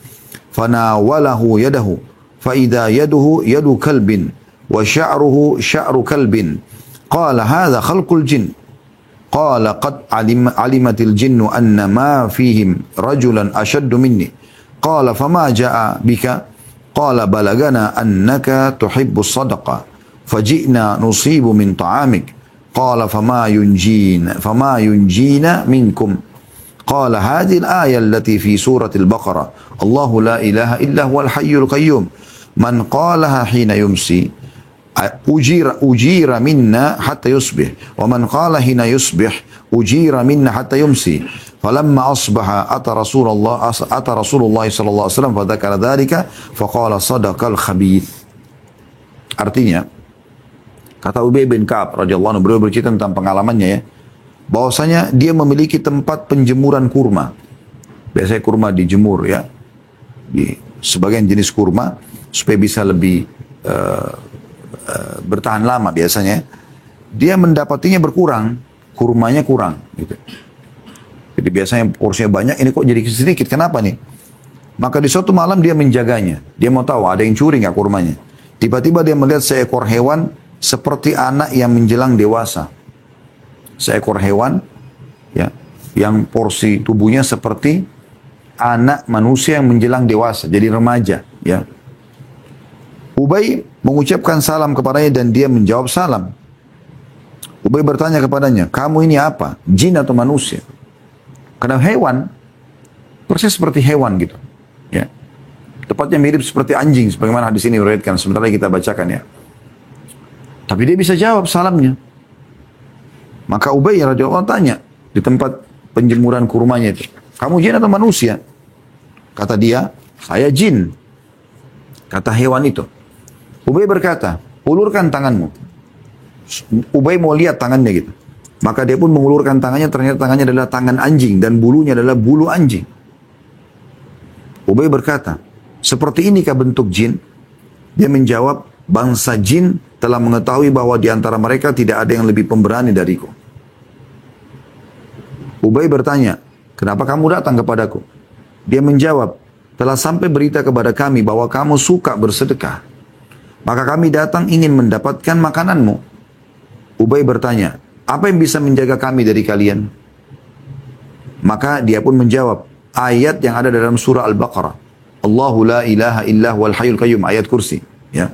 Fanawalahu yadahu. Faida yaduhu yadu kalbin. Wa sya'ruhu sya'ru kalbin. Qala hadha khalqul jin. qala qad alimatil jinnu anna ma fihim rajulan ashaddu minni. Qala fama ja'a bika? Qala balagana annaka tuhibbu sadaqa. Faji'na nusibu min ta'amik. Qala fama yunjina minkum. Qala hadhihi al-ayah allati fi surati al-Baqarah. Allahu la ilaha illa huwal hayyul qayyum. Man qalaha hina yumsi ujira minna hatta yusbih. Wa man qala hina yusbih ujira minna hatta yumsi. Falamma asbaha ata Rasulullah sallallahu alaihi wasallam fadzakara dzalika faqala sadaqal khabith. Artinya, kata Ubay bin Ka'ab radhiyallahu anhu, beliau bercerita tentang pengalamannya ya, bahwasanya dia memiliki tempat penjemuran kurma. Biasanya kurma dijemur ya, di sebagian jenis kurma supaya bisa lebih bertahan lama biasanya. Dia mendapatinya berkurang, kurmanya kurang gitu. Jadi biasanya porsinya banyak, ini kok jadi sedikit, kenapa nih? Maka di suatu malam dia menjaganya. Dia mau tahu ada yang curi nggak kurmanya. Tiba-tiba dia melihat seekor hewan seperti anak yang menjelang dewasa. Seekor hewan ya, yang porsi tubuhnya seperti anak manusia yang menjelang dewasa, jadi remaja ya. Ubay mengucapkan salam kepadanya dan dia menjawab salam. Ubay bertanya kepadanya, kamu ini apa? Jin atau manusia? Karena hewan, persis seperti hewan gitu. Ya. Tepatnya mirip seperti anjing, sebagaimana di sini diriwayatkan. Sebentar lagi kita bacakan ya. Tapi dia bisa jawab salamnya. Maka Ubay radhiyallahu anhu tanya di tempat penjemuran kurmanya itu, kamu jin atau manusia? Kata dia, saya jin. Kata hewan itu. Ubay berkata, ulurkan tanganmu. Ubay mau lihat tangannya gitu. Maka dia pun mengulurkan tangannya, ternyata tangannya adalah tangan anjing dan bulunya adalah bulu anjing. Ubay berkata, seperti inikah bentuk jin? Dia menjawab, bangsa jin telah mengetahui bahwa di antara mereka tidak ada yang lebih pemberani dariku. Ubay bertanya, kenapa kamu datang kepadaku? Dia menjawab, telah sampai berita kepada kami bahwa kamu suka bersedekah. Maka kami datang ingin mendapatkan makananmu. Ubay bertanya, apa yang bisa menjaga kami dari kalian? Maka dia pun menjawab, ayat yang ada dalam surah Al-Baqarah. Allahu la ilaha illa huwal hayyul qayyum, ayat kursi. Ya.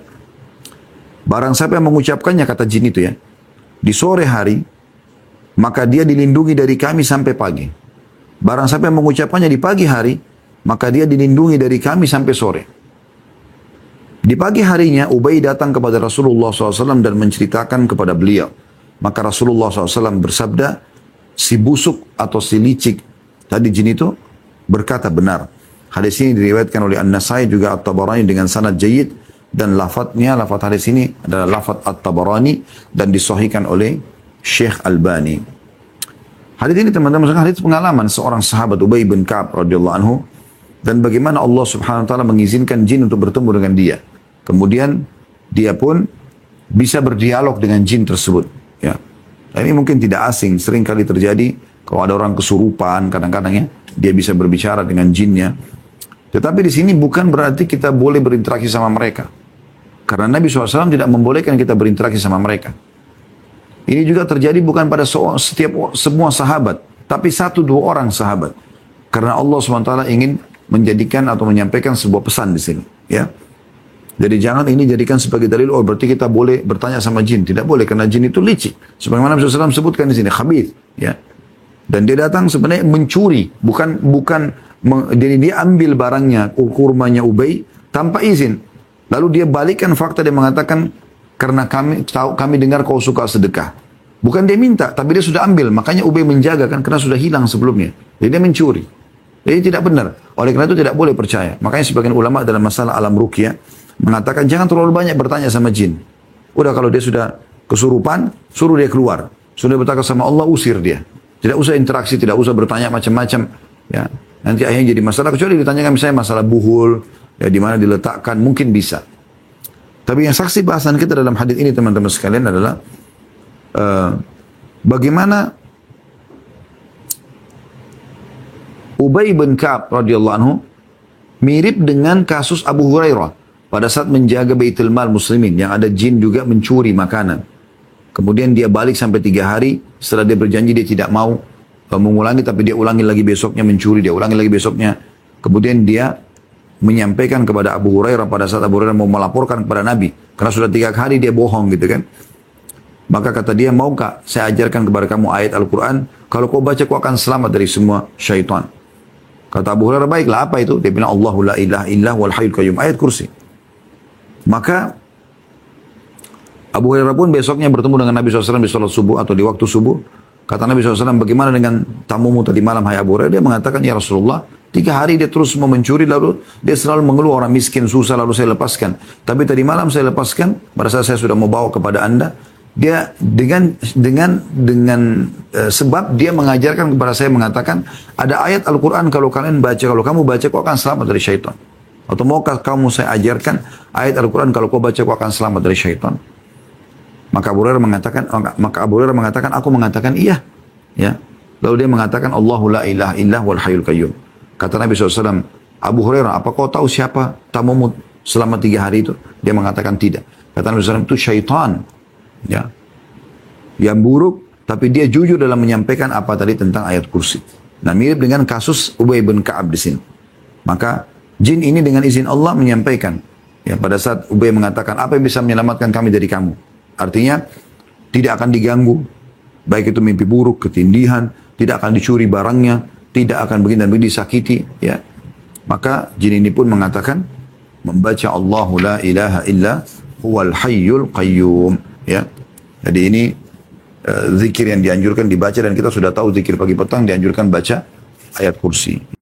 Barang siapa yang mengucapkannya, kata jin itu ya, di sore hari, maka dia dilindungi dari kami sampai pagi. Barang siapa yang mengucapkannya di pagi hari, maka dia dilindungi dari kami sampai sore. Di pagi harinya, Ubay datang kepada Rasulullah SAW dan menceritakan kepada beliau. Maka Rasulullah SAW bersabda, si busuk atau si licik tadi jin itu berkata benar. Hadis ini diriwayatkan oleh An-Nasai juga At-Tabarani dengan sanad jayyid, dan lafaz hadis ini adalah lafaz At-Tabarani dan disahihkan oleh Syekh Albani. Hadis ini teman-teman, hadis pengalaman seorang sahabat Ubay bin Ka'ab radhiyallahu anhu, dan bagaimana Allah Subhanahu wa taala mengizinkan jin untuk bertemu dengan dia. Kemudian dia pun bisa berdialog dengan jin tersebut. Ya. Nah, ini mungkin tidak asing, sering kali terjadi kalau ada orang kesurupan, kadang-kadang ya, dia bisa berbicara dengan jinnya. Tetapi di sini bukan berarti kita boleh berinteraksi sama mereka. Karena Nabi SAW tidak membolehkan kita berinteraksi sama mereka. Ini juga terjadi bukan pada semua sahabat, tapi 1-2 orang sahabat. Karena Allah SWT ingin menjadikan atau menyampaikan sebuah pesan di sini. Ya. Jadi jangan ini jadikan sebagai dalil, oh berarti kita boleh bertanya sama jin. Tidak boleh, karena jin itu licik. Sebagaimana Nabi SAW sebutkan di sini, khabith. Ya. Dan dia datang sebenarnya mencuri. Jadi dia ambil barangnya, kurmanya Ubay, tanpa izin. Lalu dia balikkan fakta, dia mengatakan, karena kami dengar kau suka sedekah. Bukan dia minta, tapi dia sudah ambil. Makanya Ubay menjaga kan, karena sudah hilang sebelumnya. Jadi dia mencuri. Jadi tidak benar. Oleh karena itu tidak boleh percaya. Makanya sebagian ulama dalam masalah alam ruqyah mengatakan jangan terlalu banyak bertanya sama jin. Udah kalau dia sudah kesurupan, suruh dia keluar. Sudah bertakwa sama Allah, usir dia. Tidak usah interaksi, tidak usah bertanya macam-macam. Ya, nanti akhirnya jadi masalah. Kecuali ditanyakan misalnya masalah buhul, ya di mana diletakkan, mungkin bisa. Tapi yang saksi bahasan kita dalam hadis ini teman-teman sekalian adalah bagaimana Ubay bin Ka'ab radhiyallahu anhu mirip dengan kasus Abu Hurairah pada saat menjaga Baitul Mal muslimin yang ada jin juga mencuri makanan. Kemudian dia balik sampai 3 hari. Setelah dia berjanji dia tidak mau mengulangi, tapi dia ulangi lagi besoknya mencuri, dia ulangi lagi besoknya. Kemudian dia menyampaikan kepada Abu Hurairah pada saat Abu Hurairah mau melaporkan kepada Nabi. Karena sudah 3 hari dia bohong gitu kan. Maka kata dia, maukah saya ajarkan kepada kamu ayat Al-Quran? Kalau kau baca kau akan selamat dari semua syaitan. Kata Abu Hurairah, baiklah apa itu? Dia bilang, Allahu la ilaha illa wal hayyul qayyum. Ayat kursi. Maka Abu Hurairah pun besoknya bertemu dengan Nabi SAW di sholat subuh atau di waktu subuh. Kata Nabi SAW, bagaimana dengan tamumu tadi malam, hai Abu Hurairah? Dia mengatakan, ya Rasulullah, 3 hari dia terus mau mencuri, lalu dia selalu mengeluh orang miskin, susah, lalu saya lepaskan. Tapi tadi malam saya lepaskan, pada saat saya sudah mau bawa kepada anda, dia sebab dia mengajarkan kepada saya, mengatakan, ada ayat Al-Quran kalau kalian baca, kalau kamu baca, kau akan selamat dari syaitan. Atau maukah kamu saya ajarkan ayat Al-Quran kalau kau baca, kau akan selamat dari syaitan. Maka Abu Hurairah mengatakan, aku mengatakan iya. Ya. Lalu dia mengatakan, Allahu la ilaha illa wal hayyul qayyum. Kata Nabi SAW, Abu Hurairah, apa kau tahu siapa tamumu selama 3 hari itu? Dia mengatakan tidak. Kata Nabi SAW, itu syaitan. Ya. Yang buruk, tapi dia jujur dalam menyampaikan apa tadi tentang ayat kursi. Nah, mirip dengan kasus Ubay bin Ka'ab di sini. Maka, jin ini dengan izin Allah menyampaikan. Ya, pada saat Ubay mengatakan, apa yang bisa menyelamatkan kami dari kamu? Artinya, tidak akan diganggu. Baik itu mimpi buruk, ketindihan, tidak akan dicuri barangnya, tidak akan begini dan begini disakiti. Ya. Maka jin ini pun mengatakan, membaca Allahu la ilaha illa huwal hayyul qayyum. Ya. Jadi ini zikir yang dianjurkan dibaca, dan kita sudah tahu zikir pagi petang dianjurkan baca ayat kursi.